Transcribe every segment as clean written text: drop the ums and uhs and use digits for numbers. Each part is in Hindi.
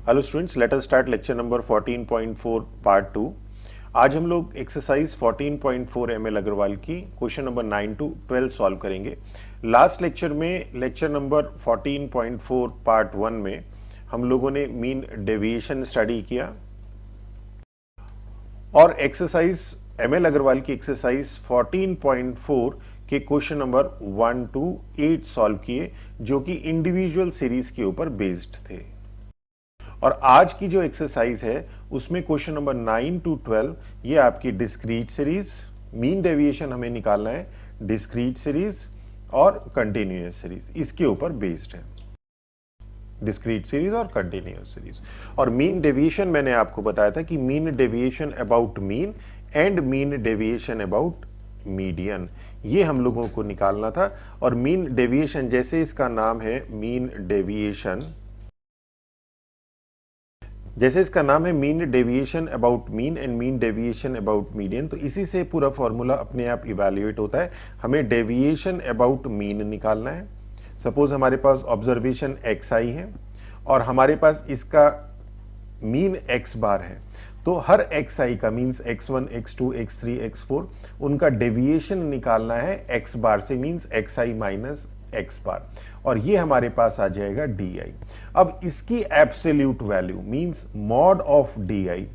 Hello students, let us start lecture number 14.4 part 2। आज हम लोग एक्सरसाइज 14.4 एमएल अग्रवाल की क्वेश्चन नंबर 9 to 12 सॉल्व करेंगे। लास्ट लेक्चर में लेक्चर नंबर 14.4 पार्ट 1 में हम लोगों ने मीन डेविएशन स्टडी किया और एक्सरसाइज एमएल अग्रवाल की एक्सरसाइज 14.4 के क्वेश्चन नंबर 1 to 8 सॉल्व किए, जो कि इंडिविजुअल सीरीज के ऊपर बेस्ड थे। और आज की जो एक्सरसाइज है उसमें क्वेश्चन नंबर 9 to 12 ये आपकी डिस्क्रीट सीरीज, मीन डेविएशन हमें निकालना है, डिस्क्रीट सीरीज और कंटिन्यूअस सीरीज, इसके ऊपर बेस्ड है। डिस्क्रीट सीरीज और कंटिन्यूअस सीरीज। और मीन डेविएशन मैंने आपको बताया था कि mean deviation about mean and mean deviation about median, ये हम लोगों को निकालना था। और मीन डेविएशन, जैसे इसका नाम है मीन डेविएशन, जैसे इसका नाम है mean deviation about mean and mean deviation about median, तो इसी से पूरा फॉर्मूला अपने आप इवैल्यूएट होता है। हमें डेविएशन अबाउट मीन निकालना है। सपोज हमारे पास ऑब्जर्वेशन एक्स आई है और हमारे पास इसका मीन एक्स बार है, तो हर एक्स आई का means x1, x2, x3, x4 उनका डेविएशन निकालना है एक्स बार से, means X I minus X बार, और ये हमारे पास आ जाएगा डी आई। अब इसकी absolute value means mod of D I,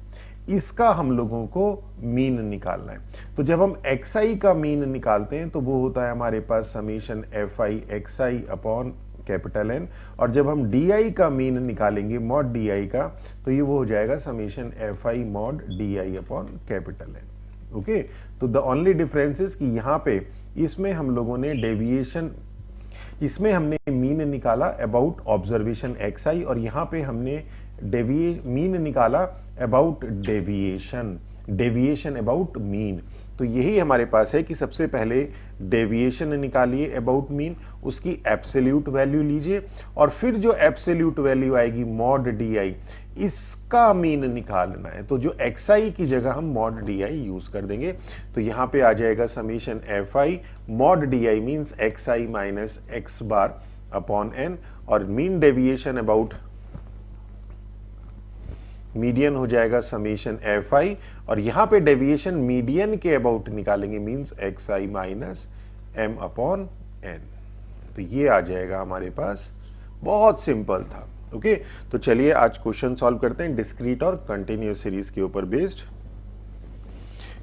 इसका हम लोगों को मीन निकालना है। तो जब हम एक्स आई का मीन निकालते हैं तो वो होता है हमारे पास summation F I X I upon capital N, और जब हम डी आई का मीन निकालेंगे मॉड डी आई का, तो ये वो हो जाएगा summation F I mod D I upon capital N. Okay, तो द ओनली डिफरेंस इज कि यहाँ पे इसमें हम लोगों ने डेविएशन, इसमें हमने मीन निकाला अबाउट ऑब्जर्वेशन एक्स आई, और यहाँ पे हमने मीन निकाला अबाउट डेविएशन अबाउट मीन। तो यही हमारे पास है कि सबसे पहले डेविएशन निकालिए अबाउट मीन, उसकी एब्सोल्यूट वैल्यू लीजिए, और फिर जो एब्सोल्यूट वैल्यू आएगी मॉड डी आई, इसका मीन निकालना है। तो जो एक्स आई की जगह हम मॉड डी आई यूज कर देंगे, तो यहां पे आ जाएगा summation F I mod D I means X I minus X bar upon N, और मीन डेविएशन अबाउट मीडियन हो जाएगा समेशन एफ आई, और यहां पे डेविएशन मीडियन के अबाउट निकालेंगे means X I minus M upon N. तो ये आ जाएगा हमारे पास, बहुत सिंपल था। ओके, तो चलिए आज क्वेश्चन सॉल्व करते हैं डिस्क्रीट और कंटिन्यूअस सीरीज के ऊपर बेस्ड।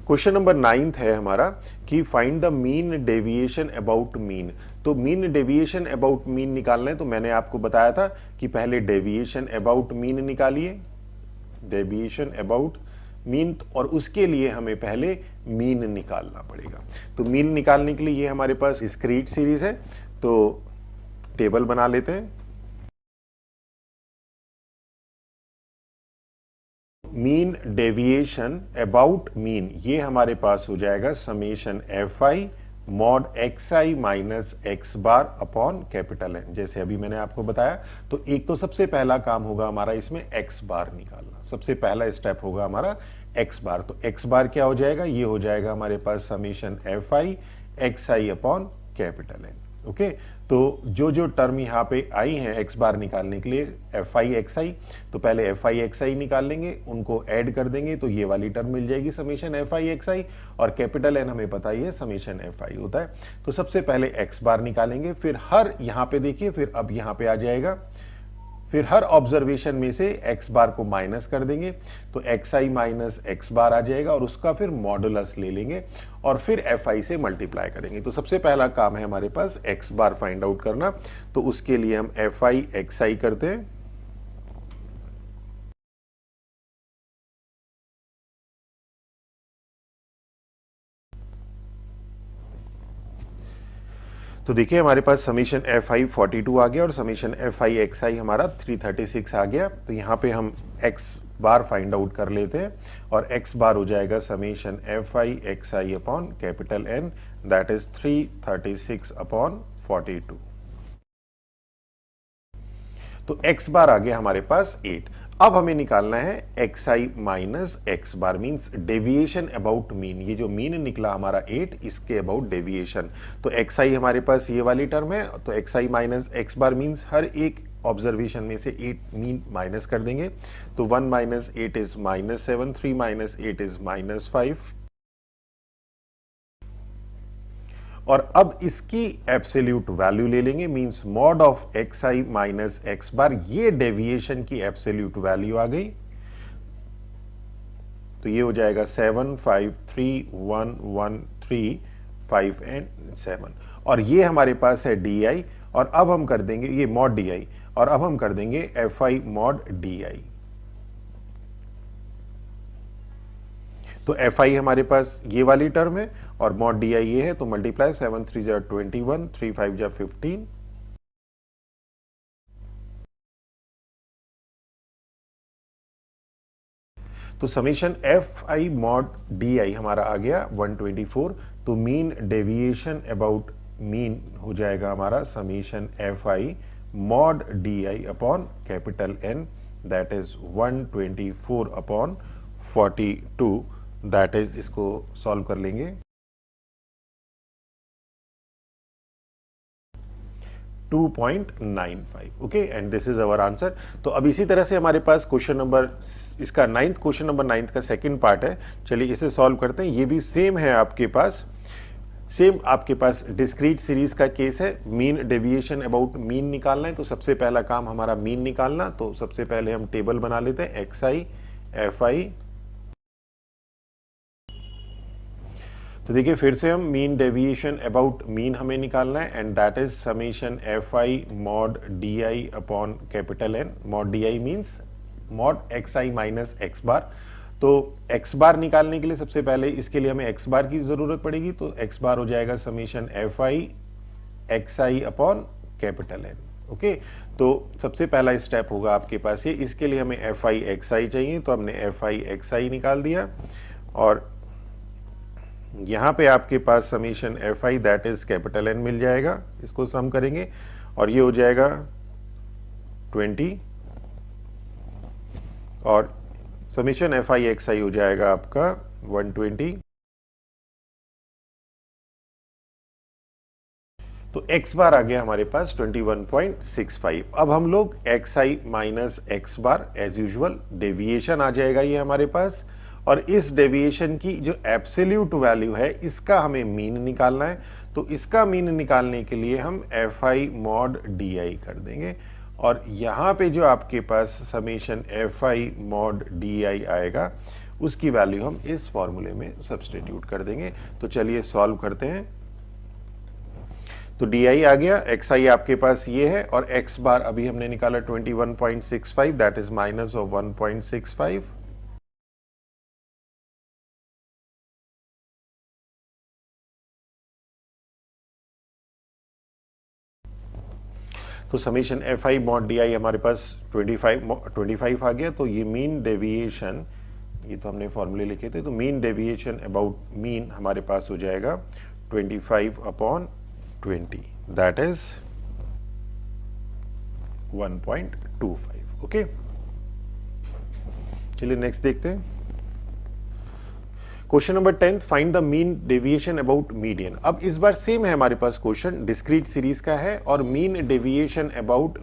क्वेश्चन नंबर 9 है हमारा कि find the mean deviation about mean. तो मीन डेविएशन अबाउट मीन निकालना है, तो मैंने आपको बताया था कि पहले डेविएशन अबाउट मीन निकालिए, डेविएशन अबाउट मीन, और उसके लिए हमें पहले मीन निकालना पड़ेगा। तो मीन निकालने के लिए ये हमारे पास डिस्क्रीट सीरीज है, तो टेबल बना लेते हैं। मीन डेविएशन अबाउट मीन, ये हमारे पास हो जाएगा summation F I mod X I minus X bar upon capital N, जैसे अभी मैंने आपको बताया। तो एक तो सबसे पहला काम होगा हमारा इसमें एक्स बार निकालना, सबसे पहला स्टेप होगा हमारा एक्स बार। तो एक्स बार क्या हो जाएगा, ये हो जाएगा हमारे पास summation F I X I upon capital N. Okay, तो जो जो टर्म यहाँ पे आई हैं एक्स बार निकालने के लिए एफ आई एक्स आई, तो पहले एफ आई एक्स आई निकाल लेंगे, उनको ऐड कर देंगे, तो ये वाली टर्म मिल जाएगी समेशन एफ आई एक्स आई, और कैपिटल एन हमें पता ही है समेशन एफ आई होता है। तो सबसे पहले एक्स बार निकालेंगे, फिर हर यहाँ पे देखिए, फिर अब यहाँ पे आ जाएगा, फिर हर ऑब्जर्वेशन में से एक्स बार को माइनस कर देंगे, तो एक्स आई माइनस एक्स बार आ जाएगा, और उसका फिर मॉडुलस ले लेंगे और फिर एफ आई से मल्टीप्लाई करेंगे। तो सबसे पहला काम है हमारे पास एक्स बार फाइंड आउट करना, तो उसके लिए हम एफ आई एक्स आई करते हैं। तो देखिए हमारे पास समीशन एफ आई 42 आ गया और समीशन एफ आई एक्स आई हमारा 336 आ गया। तो यहाँ पे हम एक्स बार फाइंड आउट कर लेते हैं, और एक्स बार हो जाएगा summation F I X I upon capital N, that is 336 upon 42। तो एक्स बार आ गया हमारे पास 8। अब हमें निकालना है x I minus X bar means deviation about mean. ये जो मीन निकला हमारा 8, इसके अबाउट डेविएशन। तो एक्स आई हमारे पास ये वाली टर्म है, तो x I minus X bar means हर एक ऑब्जर्वेशन में से 8 मीन माइनस कर देंगे, तो 1 माइनस 8 इज -7, 3 माइनस 8 इज -5, और अब इसकी एब्सोल्यूट वैल्यू ले लेंगे, means mod of xi minus x बार, ये डेविएशन की एब्सोल्यूट वैल्यू आ गई, तो ये हो जाएगा 7, 5, 3, 1, 1, 3, 5 एंड 7, और ये हमारे पास है di, और अब हम कर देंगे ये मॉड di, और अब हम कर देंगे fi मॉड di। तो fi हमारे पास ये वाली टर्म है और मॉड di ये है, तो मल्टीप्लाई 7 3 जा 21, 3 5 जा 15, तो समेशन fi मॉड di हमारा आ गया 124, तो मीन डेविएशन अबाउट मीन हो जाएगा हमारा summation fi mod di upon capital N, that is 124 upon 42, that is, इसको सॉल्व कर लेंगे, 2.95, okay, and this is our answer. तो अब इसी तरह से हमारे पास क्वेश्चन नंबर, इसका क्वेश्चन नंबर 9 का सेकंड पार्ट है, चलिए इसे सॉल्व करते हैं। ये भी सेम है आपके पास, सेम आपके पास डिस्क्रीट सीरीज का केस है, मीन डेविएशन अबाउट मीन निकालना है, तो सबसे पहला काम हमारा मीन निकालना, तो सबसे पहले हम टेबल बना लेते हैं xi fi, तो देखिए फिर से हम मीन डेविएशन अबाउट मीन हमें निकालना है, and that is summation fi mod di upon capital N, mod di means mod xi minus x बार, तो x बार निकालने के लिए सबसे पहले इसके लिए हमें x बार की जरूरत पड़ेगी, तो x बार हो जाएगा summation fi xi upon capital N, okay. तो सबसे पहला स्टेप होगा आपके पास ये, इसके लिए हमें fi xi चाहिए, तो हमने fi xi निकाल दिया, और यहां पे आपके पास summation fi that is capital N मिल जाएगा, इसको सम करेंगे और ये हो जाएगा 20, और समेशन fi xi हो जाएगा आपका 120, तो x बार आ गया हमारे पास 21.65। अब हम लोग xi माइनस x बार एज यूजुअल डेविएशन आ जाएगा ये हमारे पास, और इस डेविएशन की जो एब्सोल्यूट वैल्यू है इसका हमें मीन निकालना है, तो इसका मीन निकालने के लिए हम fi मॉड di कर देंगे, और यहाँ पे जो आपके पास समेशन fi मॉड di आएगा उसकी वैल्यू हम इस फॉर्मूले में सब्स्टिट्यूट कर देंगे। तो चलिए सॉल्व करते हैं, तो di आ गया, xi आपके पास ये है, और x बार अभी हमने निकाला 21.65, दैट इज माइनस ऑफ 1.65, तो समेशन fi मॉड di हमारे पास 25 आ गया, तो ये मीन डेविएशन, ये तो हमने फॉर्मूले लिखे थे, तो मीन डेविएशन अबाउट मीन हमारे पास हो जाएगा 25 अपॉन 20, दैट इज 1.25, ओके। चलिए नेक्स्ट देखते हैं, question number 10, find the mean deviation about median. अब इस बार सेम है हमारे पास क्वेश्चन, डिस्क्रीट सीरीज का है और मीन डेविएशन अबाउट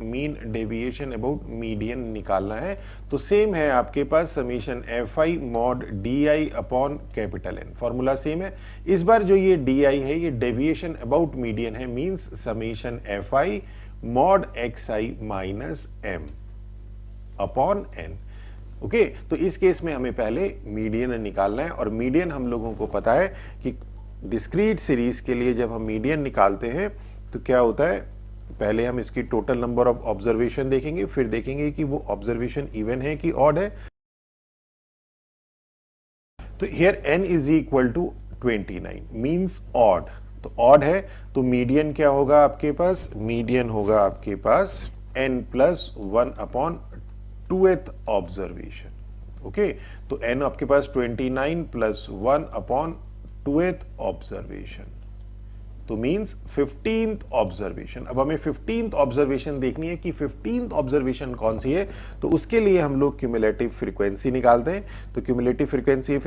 मीडियन निकालना है, तो सेम है आपके पास summation fi mod di upon capital N, formula same है। इस बार जो ये di है ये डेविएशन अबाउट मीडियन है, means summation fi mod xi minus m upon n, okay. तो इस केस में हमें पहले मीडियन निकालना है, और मीडियन हम लोगों को पता है कि डिस्क्रीट सीरीज के लिए जब हम मीडियन निकालते हैं तो क्या होता है, पहले हम इसकी टोटल नंबर ऑफ ऑब्जर्वेशन देखेंगे, फिर देखेंगे कि वो ऑब्जर्वेशन इवन है कि ऑड है, तो here n is equal to 29 means odd, तो ऑड है, तो मीडियन क्या होगा आपके पास, मीडियन होगा आपके पास n plus 1 upon 2th observation, okay. तो n आपके पास 29 प्लस 1 अपॉन 2th ऑब्जर्वेशन, तो मींस 15th ऑब्जर्वेशन। अब हमें 15th ऑब्जर्वेशन देखनी है कि 15th ऑब्जर्वेशन कौन सी है, तो उसके लिए हम लोग क्यूमुलेटिव फ्रीक्वेंसी निकालते हैं, तो क्यूमुलेटिव फ्रीक्वेंसी है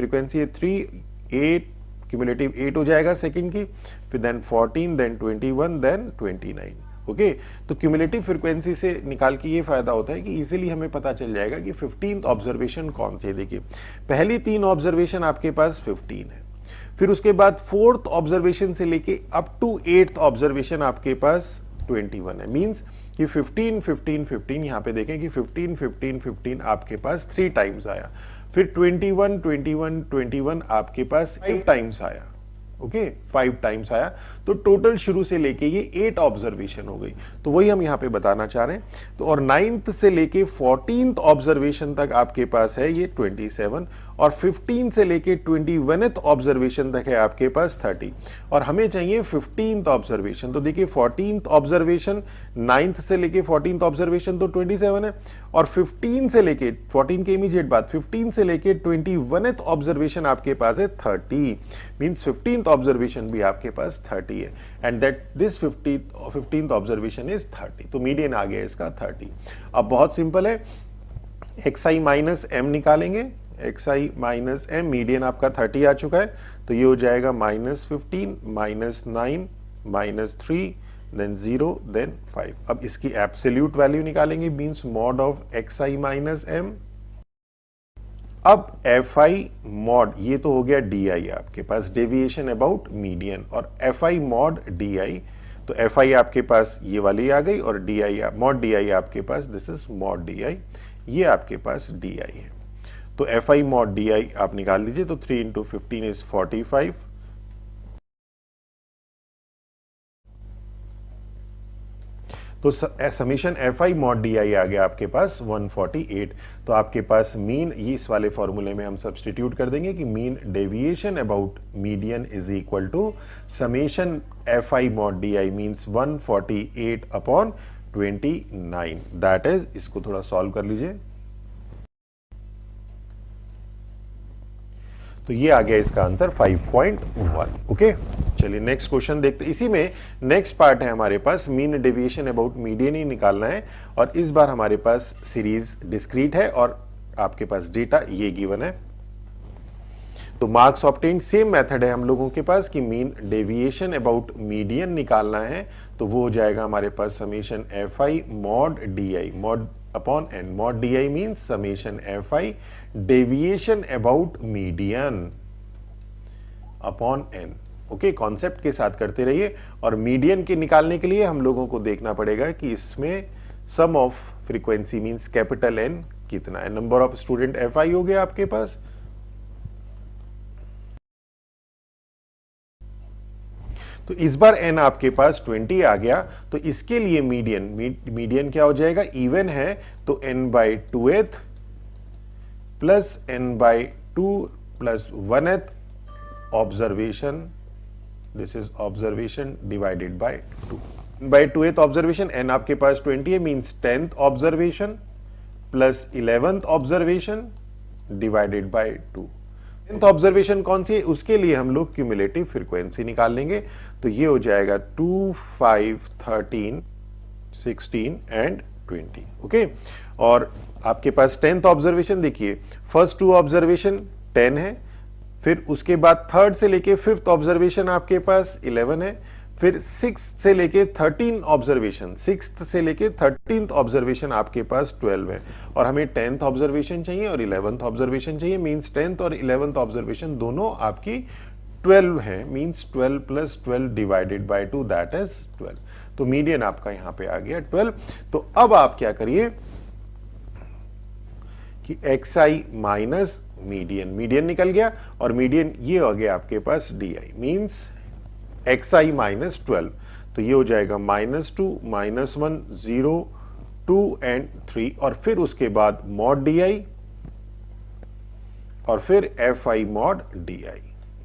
3, 8, क्यूमुलेटिव 8 हो जाएगा सेकंड की, फिर देन 14, देन 21, देन 29, ओके तो क्यूमुलेटिव फ्रीक्वेंसी से निकाल के ये फायदा होता है कि इजीली हमें पता चल जाएगा कि 15th ऑब्जर्वेशन कौन सी है। देखिए पहली 3 ऑब्जर्वेशन आपके पास 15 है, फिर उसके बाद 4th ऑब्जर्वेशन से लेके अप टू 8th ऑब्जर्वेशन आपके पास 21 है। मींस कि 15 15 15 यहां पे देखें कि 15 15 15 आपके पास 3 टाइम्स आया, फिर 21 21 21 आपके पास 5 टाइम्स आया। ओके 5 टाइम्स आया, तो टोटल शुरू से लेके ये 8 ऑब्जर्वेशन हो गई। तो वही हम यहां पे बताना चाह रहे हैं। तो और 9th से लेके 14th ऑब्जर्वेशन तक आपके पास है ये 27, और 15 से लेके 21th ऑब्जर्वेशन तक है आपके पास 30, और हमें चाहिए 15th ऑब्जर्वेशन। तो देखिए 14th ऑब्जर्वेशन 9th से लेके 14th ऑब्जर्वेशन तो 27 है, और 15 से लेके 14 के इमीडिएट बाद 15 से लेके 21th ऑब्जर्वेशन आपके पास है 30। मींस 15th ऑब्जर्वेशन भी आपके पास 30 है, and that this 15th observation is 30। तो मीडियन आ गया इसका 30। अब बहुत सिंपल है, xi माइनस m निकालेंगे, xi माइनस m, मीडियन आपका 30 आ चुका है, तो ये हो जाएगा -15 -9 -3 देन 0 देन 5। अब इसकी एब्सोल्यूट वैल्यू निकालेंगे, means mod of xi minus m। अब fi मॉड, ये तो हो गया di आपके पास, डेविएशन अबाउट मीडियन, और fi मॉड di, तो fi आपके पास ये वाली आ गई, और di मॉड di आपके पास, दिस इज मॉड di, ये आपके पास di है। तो fi मॉड di आप निकाल लीजिए, तो 3 इंटू 15 इज 45, तो समीशन fi मॉड di आ गया आपके पास 148। तो आपके पास मीन, इस वाले फॉर्मूले में हम सब्सटीट्यूट कर देंगे कि mean deviation about median is equal to summation fi mod di means 148 upon 29। That is, इसको थोड़ा सॉल्व कर लीजिए, तो ये आ गया इसका आंसर 5.1। ओके चलिए नेक्स्ट क्वेश्चन देखते हैं। इसी में नेक्स्ट पार्ट है हमारे पास, मीन डेविएशन अबाउट मीडियन ही निकालना है, और इस बार हमारे पास सीरीज डिस्क्रीट है और आपके पास डेटा ये गिवन है। तो मार्क्स ऑब्टेन्ड, सेम मेथड है हम लोगों के पास कि मीन डेविएशन अबाउट मीडियन निकालना है, तो वो हो जाएगा हमारे पास summation fi mod di mod upon n। Mod di means summation fi deviation about median upon n। Okay concept के साथ करते रहिए, और मीडियन के निकालने के लिए हम लोगों को देखना पड़ेगा कि इसमें sum of frequency means capital N कितना है। नंबर ऑफ स्टूडेंट fi हो गया आपके पास, तो इस बार n आपके पास 20 आ गया, तो इसके लिए मीडियन क्या हो जाएगा, इवन है तो n/2th plus n/2 plus 1th observation, this is observation divided by 2। n/2th observation, n आपके पास 20 है, means 10th observation plus 11th observation divided by 2। 10th observation कौन सी है, उसके लिए हम लोग क्यूमुलेटिव फ्रीक्वेंसी निकाल लेंगे, तो ये हो जाएगा 2 5 13 16 एंड 20। ओके और आपके पास 10th ऑब्जर्वेशन देखिए, फर्स्ट 2 ऑब्जर्वेशन 10 है, फिर उसके बाद 3rd से लेके 5th ऑब्जर्वेशन आपके पास 11 है, फिर 6th से लेके 13 ऑब्जर्वेशन, 6th से लेके 13th ऑब्जर्वेशन आपके पास 12 है, और हमें 10th ऑब्जर्वेशन चाहिए और 11th ऑब्जर्वेशन चाहिए, मींस 10th और 11th ऑब्जर्वेशन दोनों आपकी 12 है, means 12 plus 12 divided by 2 that is 12। तो मीडियन आपका यहां पे आ गया 12। तो अब आप क्या करिए कि xi माइनस मीडियन, मीडियन निकल गया, और मीडियन ये हो गया आपके पास di मींस xi माइनस 12, तो ये हो जाएगा -2 -1 0 2 एंड 3, और फिर उसके बाद मॉड di और फिर fi मॉड di।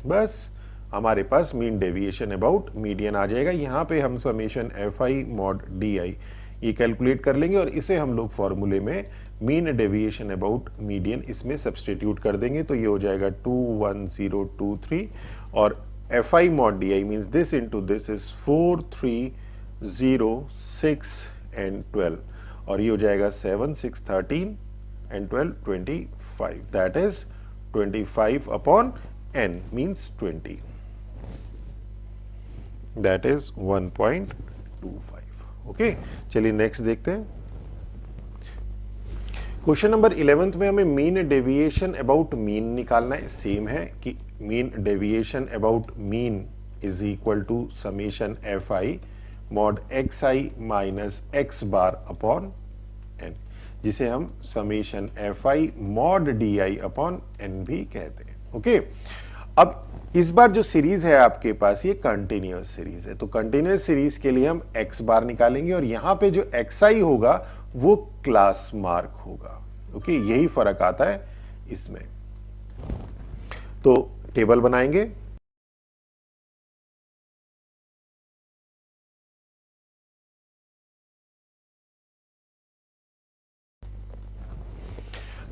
बस हमारे पास मीन डेविएशन अबाउट मीडियन आ जाएगा। यहां पे हम समेशन fi मॉड di ये कैलकुलेट कर लेंगे, और इसे हम लोग फॉर्मूले में मीन डेविएशन अबाउट मीडियन इसमें सब्सटीट्यूट कर देंगे, तो ये हो जाएगा 2 1 0 2 3, और fi mod di means this into this is 4 3 0 6 and 12, और ये हो जाएगा 7 6 13 and 12 25, that is 25 upon n means 20, that is 1.25। Okay, चलिए नेक्स्ट देखते हैं। क्वेश्चन नंबर 11 में हमें मीन डेविएशन अबाउट मीन निकालना है। सेम है कि mean deviation about mean is equal to summation F I mod X I minus X bar upon N, जिसे हम summation F I mod D I upon N भी कहते हैं। ओके, अब इस बार जो सीरीज है आपके पास ये कंटिन्यूअस सीरीज है, तो कंटिन्यूअस सीरीज के लिए हम एक्स बार निकालेंगे और यहां पे जो एक्स आई होगा वो क्लास मार्क होगा। ओके, यही फर्क आता है इसमें। तो टेबल बनाएंगे।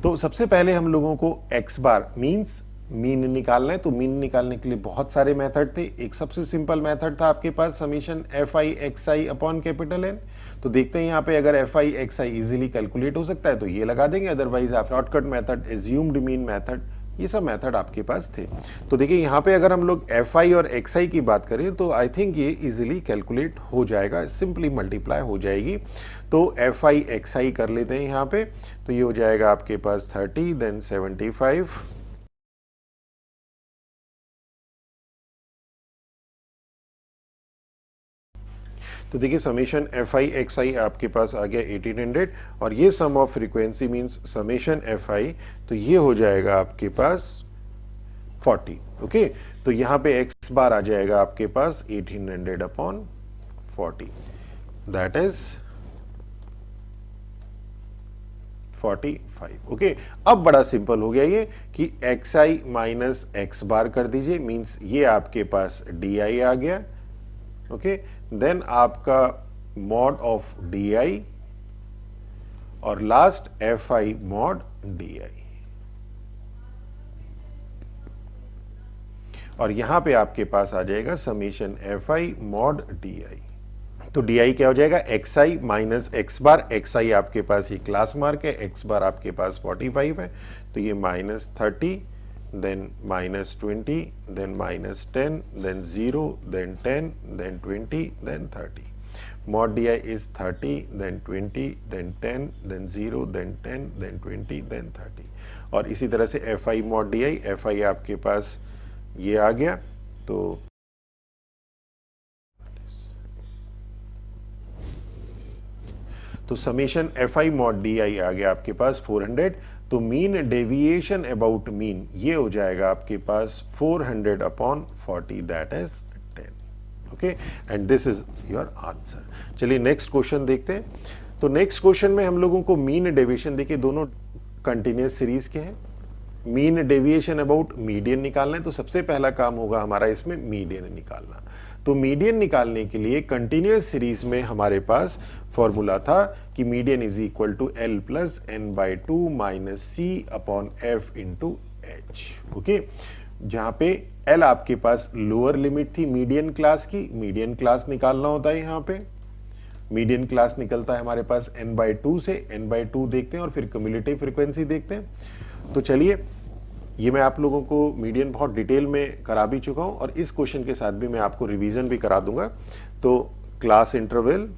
तो सबसे पहले हम लोगों को एक्स बार मीन्स मीन निकालना है। तो मीन निकालने के लिए बहुत सारे मेथड थे। एक सबसे सिंपल मेथड था आपके पास summation F I X I upon capital N. तो देखते हैं यहाँ पे अगर F I X I easily calculate हो सकता है तो ये लगा देंगे, अदरवाइज आप shortcut method, assumed mean method, ये सब मेथड आपके पास थे। तो देखिए यहाँ पे अगर हम लोग एफ आई और एक्स आई की बात करें तो आई थिंक ये इजिली कैलकुलेट हो जाएगा, सिंपली मल्टीप्लाई हो जाएगी। तो एफ आई एक्स आई कर लेते हैं यहाँ पे, तो ये हो जाएगा आपके पास 30 देन 75। तो देखिए summation F I X I आपके पास आ गया 1800 और ये sum of frequency means summation F I, तो ये हो जाएगा आपके पास 40। ओके, तो यहाँ पे एक्स बार आ जाएगा आपके पास 1800 अपॉन 40, दैट इज 45। ओके, अब बड़ा सिंपल हो गया ये कि एक्स आई माइनस एक्स बार कर दीजिए, मींस ये आपके पास डी आई आ गया। ओके, देन आपका मॉड ऑफ डी आई और last F I mod D I, और यहां पे आपके पास आ जाएगा summation F I mod D आई। तो डी आई क्या हो जाएगा, x I minus X bar. X I आपके पास ये क्लास मार्क है, एक्स बार आपके पास 45 है, तो ये minus 30 then minus 20 then minus 10 then 0 then 10 then 20 then 30. Mod di is 30 then 20 then 10 then 0 then 10 then 20 then 30. और इसी तरह से fi mod di, fi आपके पास ये आ गया, तो summation F I mod D I आ गया आपके पास 400। तो मीन डेविएशन अबाउट मीन ये हो जाएगा आपके पास 400 upon 40, that is 10। Okay, and this is your answer. चलिए नेक्स्ट क्वेश्चन देखते हैं। तो नेक्स्ट क्वेश्चन में हम लोगों को मीन डेविएशन, देखिए दोनों कंटिन्यूअस सीरीज के हैं। मीन डेविएशन अबाउट मीडियन निकालना है, तो सबसे पहला काम होगा हमारा इसमें मीडियन निकालना। तो मीडियन निकालने के लिए कंटिन्यूअस सीरीज में हमारे पास फॉर्मूला था कि median is equal to L plus N by two minus C upon F into H. Okay, जहां पे एल आपके पास लोअर लिमिट थी मीडियन क्लास की, मीडियन क्लास निकालना होता है। यहाँ पे मीडियन क्लास निकलता है हमारे पास n बाई 2 से, n बाई 2 देखते हैं और फिर क्यूमुलेटिव फ्रीक्वेंसी देखते हैं। तो चलिए, ये मैं आप लोगों को मीडियन बहुत डिटेल में करा भी चुका हूं और इस क्वेश्चन के साथ भी मैं आपको रिवीजन भी करा दूंगा। तो क्लास इंटरवल,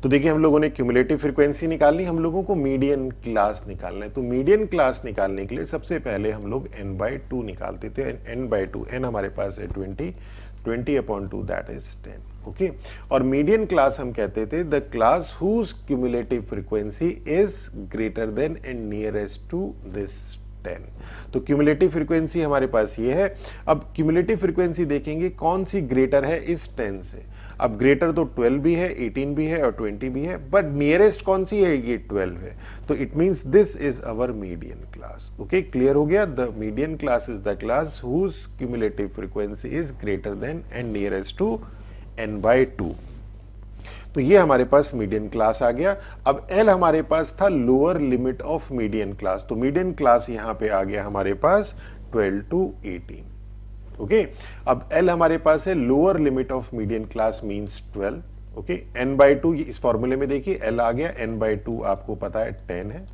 तो देखिए हम लोगों ने क्यूमुलेटिव फ्रीक्वेंसी निकालनी, हम लोगों को मीडियन क्लास निकालना है। तो मीडियन क्लास निकालने के लिए सबसे पहले हम लोग n बाई 2 निकालते थे। n बाई 2, n हमारे पास है 20 अपॉन 2 दैट इज 10। ओके, और मीडियन क्लास हम कहते थे the class whose cumulative frequency is greater than and nearest to this 10। तो क्यूमुलेटिव फ्रीक्वेंसी हमारे पास ये है। अब क्यूमुलेटिव फ्रीक्वेंसी देखेंगे कौन सी ग्रेटर है इस 10 से। अब ग्रेटर तो 12 भी है, 18 भी है और 20 भी है, बट नियरेस्ट कौन सी है, ये 12 है। तो it means this is our median class. Okay, clear हो गया। The median class is the class whose cumulative frequency is greater than and nearest to n by 2। तो ये हमारे पास मीडियन क्लास आ गया। अब L हमारे पास था lower limit of median class, तो मीडियन क्लास यहां पे आ गया हमारे पास 12 टू 18। ओके, अब L हमारे पास है lower limit of median class means 12। Okay, n by 2 इस फॉर्मूले में देखिए L आ गया, n बाई 2 आपको पता है 10 है।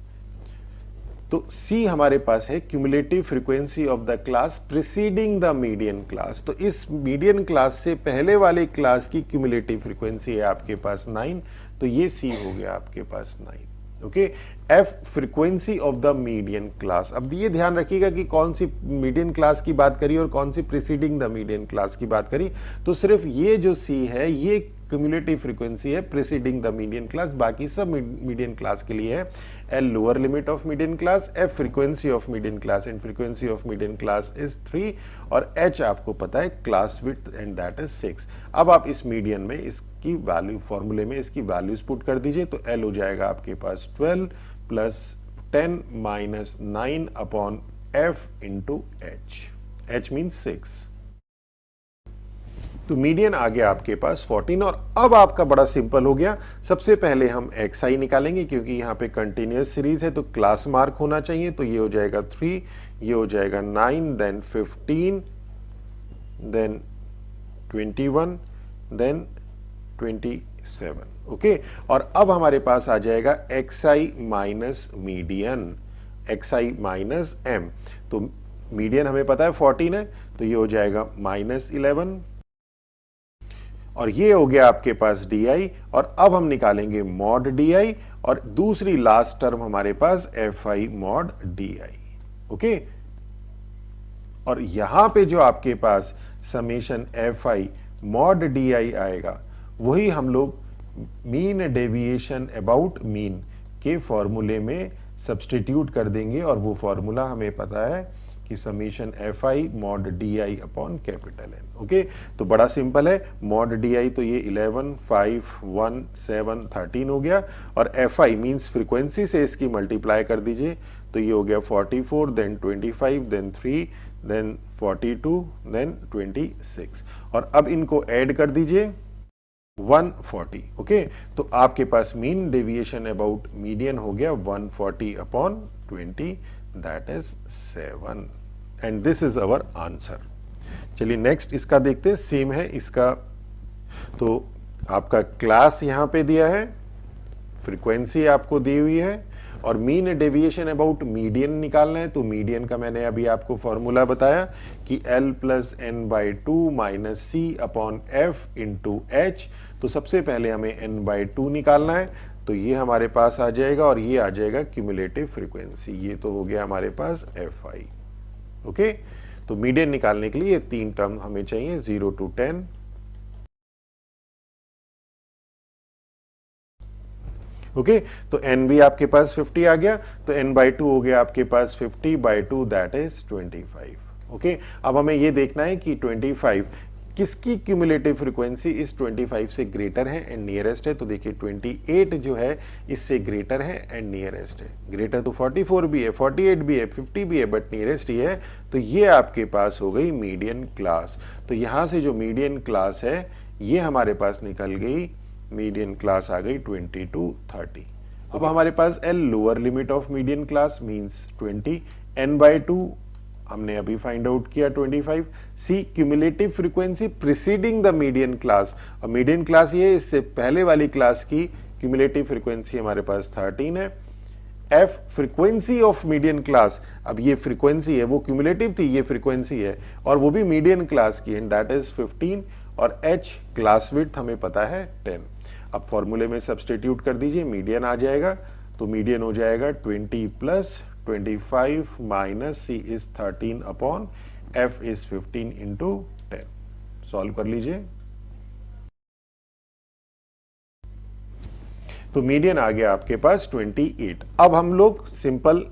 तो सी हमारे पास है cumulative frequency of the class preceding the median class. तो इस मीडियन क्लास से पहले वाले क्लास की क्यूमुलेटिव फ्रीक्वेंसी है आपके पास 9, तो ये सी हो गया आपके पास 9। Okay, F frequency of the median class. अब ये ध्यान रखिएगा कि कौन सी मीडियन क्लास की बात करी और कौन सी प्रिसीडिंग द मीडियन क्लास की बात करी। तो सिर्फ ये जो सी है ये क्यूमुलेटिव फ्रीक्वेंसी है प्रिसीडिंग द मीडियन क्लास, बाकी सब मीडियन क्लास के लिए है L lower limit of median class, F frequency of median class and frequency of median class is 3 और एच आपको पता है class width and that is 6। अब आप इस मीडियन में इसकी वैल्यू फॉर्मूले में इसकी वैल्यूज पुट कर दीजिए, तो एल हो जाएगा आपके पास 12 plus 10 minus 9 upon F into H, H means 6। तो मीडियन आ गया आपके पास 14 और अब आपका बड़ा सिंपल हो गया। सबसे पहले हम एक्स आई निकालेंगे क्योंकि यहाँ पे कंटिन्यूअस सीरीज है तो क्लास मार्क होना चाहिए, तो ये हो जाएगा 3, ये हो जाएगा 9, देन 15, देन 21, देन 27। ओके, और अब हमारे पास आ जाएगा x I minus median, x I minus M. तो मीडियन हमें पता है 14 है, तो ये हो जाएगा -11 और ये हो गया आपके पास डी आई। और अब हम निकालेंगे मॉड डी आई और दूसरी लास्ट टर्म हमारे पास F I mod D I. Okay, और यहां पे जो आपके पास summation F I mod D I आएगा वही हम लोग मीन डेविएशन अबाउट मीन के फॉर्मूले में सब्सटीट्यूट कर देंगे और वो फॉर्मूला हमें पता है कि summation F I mod D I upon capital N. Okay, तो बड़ा सिंपल है, मॉड डी आई तो ये 11, 5, 1, 7, 13 हो गया और एफ आई मीन्स फ्रीक्वेंसी से इसकी मल्टीप्लाई कर दीजिए, तो ये हो गया 44, देन 25, देन 3, देन 42, देन 26 और अब इनको ऐड कर दीजिए 140। ओके, तो आपके पास मीन डेविएशन अबाउट मीडियन हो गया 140 upon 20, that is 7 and this is our answer. चलिए नेक्स्ट इसका देखते हैं, सेम है इसका। तो आपका क्लास यहां पे दिया है, फ्रीक्वेंसी आपको दी हुई है और मीन डेविएशन अबाउट मीडियन निकालना है। तो मीडियन का मैंने अभी आपको फॉर्मूला बताया कि L plus N by 2 minus C upon F into H. तो सबसे पहले हमें n बाई 2 निकालना है, तो ये हमारे पास आ जाएगा और ये आ जाएगा क्यूमुलेटिव फ्रीक्वेंसी, ये तो हो गया हमारे पास एफ आई। ओके, तो मीडियन निकालने के लिए ये 3 टर्म हमें चाहिए 0 to 10। ओके, तो n भी आपके पास 50 आ गया, तो n बाई 2 हो गया आपके पास 50 बाई 2 दैट इज 25। ओके, अब हमें ये देखना है कि 25 किसकी क्यूमुलेटिव फ्रीक्वेंसी इस 25 से ग्रेटर है एंड नियरेस्ट है। तो देखिए 28 जो है इससे ग्रेटर है एंड नियरेस्ट है। ग्रेटर तो 44 भी है, 48 भी है, 50 भी है, बट नियरेस्ट ही है। तो ये आपके पास हो गई मीडियन क्लास। तो यहां से जो मीडियन क्लास है ये हमारे पास निकल गई, मीडियन क्लास आ गई 20 to 30। अब हमारे पास L lower limit of median class means 20, n by 2 हमने अभी फाइंड आउट किया 25। C cumulative frequency preceding the median class, और मीडियन क्लास ये इससे पहले वाली क्लास की क्यूमुलेटिव फ्रीक्वेंसी हमारे पास 13 है। F frequency of median class, अब ये फ्रीक्वेंसी है वो क्यूमुलेटिव थी, ये फ्रीक्वेंसी है और वो भी मीडियन क्लास की एंड दैट इज 15 और एच क्लास विड्थ हमें पता है 10। अब फॉर्मूले में सब्सटीट्यूट कर दीजिए, मीडियन आ जाएगा, तो मीडियन हो जाएगा 20 plus 25 minus C is 13 upon F is 15 into 10। Solve कर लीजिए, तो मीडियन आ गया आपके पास 28। अब हम लोग सिंपल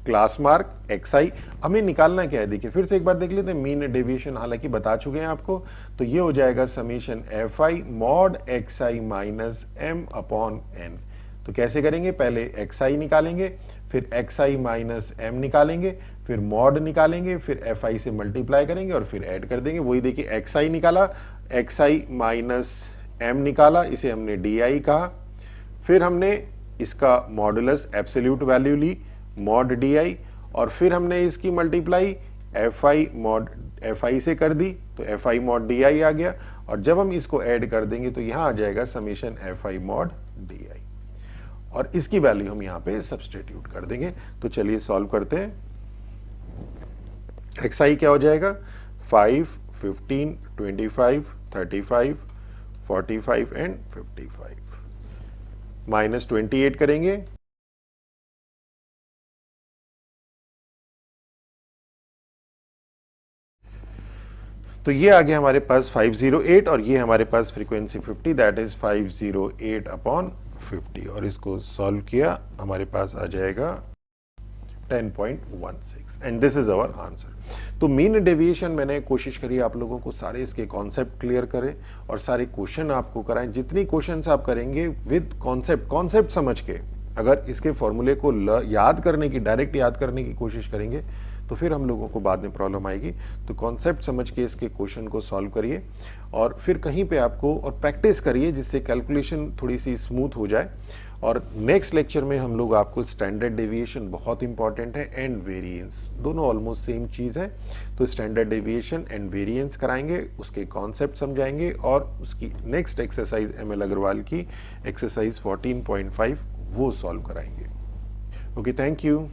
क्लास मार्क एक्स आई हमें निकालना क्या है, देखिए फिर से एक बार देख लेते हैं। मीन डेविएशन हालांकि बता चुके हैं आपको, तो ये हो जाएगा summation F I mod X I minus M upon N. तो कैसे करेंगे, पहले एक्स आई निकालेंगे, फिर एक्स आई माइनस एम निकालेंगे, फिर मॉड निकालेंगे, फिर एफ आई से मल्टीप्लाई करेंगे और फिर ऐड कर देंगे। वही देखिए एक्स आई निकाला, एक्स आई माइनस एम निकाला, इसे हमने डी आई कहा, फिर हमने इसका मॉडुलस एब्सोल्यूट वैल्यू ली मॉड डी आई और फिर हमने इसकी multiply F I mod F I से कर दी, तो F I mod D I आ गया और जब हम इसको ऐड कर देंगे तो यहां आ जाएगा summation F I mod D I. और इसकी वैल्यू हम यहाँ पे सब्सटीट्यूट कर देंगे। तो चलिए सॉल्व करते हैं। xi क्या हो जाएगा, 5, 15, 25, 35, 45 एंड 55 माइनस 28 करेंगे, तो ये आ गया हमारे पास 508 और ये हमारे पास फ्रीक्वेंसी 50, दैट इज 508 अपॉन 50 और इसको सॉल्व किया हमारे पास आ जाएगा 10.16 and this is our answer. तो मीन डेविएशन मैंने कोशिश करी आप लोगों को सारे इसके कॉन्सेप्ट क्लियर करें और सारे क्वेश्चन आपको कराएं। जितनी क्वेश्चंस आप करेंगे विद कॉन्सेप्ट समझ के, अगर इसके फॉर्मूले को याद करने की, डायरेक्ट याद करने की कोशिश करेंगे तो फिर हम लोगों को बाद में प्रॉब्लम आएगी। तो कॉन्सेप्ट समझ के इसके क्वेश्चन को सॉल्व करिए और फिर कहीं पे आपको और प्रैक्टिस करिए जिससे कैलकुलेशन थोड़ी सी स्मूथ हो जाए। और नेक्स्ट लेक्चर में हम लोग आपको स्टैंडर्ड डेविएशन बहुत इंपॉर्टेंट है एंड वेरिएंस, दोनों ऑलमोस्ट सेम चीज़ है। तो स्टैंडर्ड डेविएशन एंड वेरिएंस कराएंगे, उसके कॉन्सेप्ट समझाएंगे और उसकी नेक्स्ट एक्सरसाइज ML अग्रवाल की एक्सरसाइज 14.5 वो सॉल्व कराएंगे। Okay, thank you.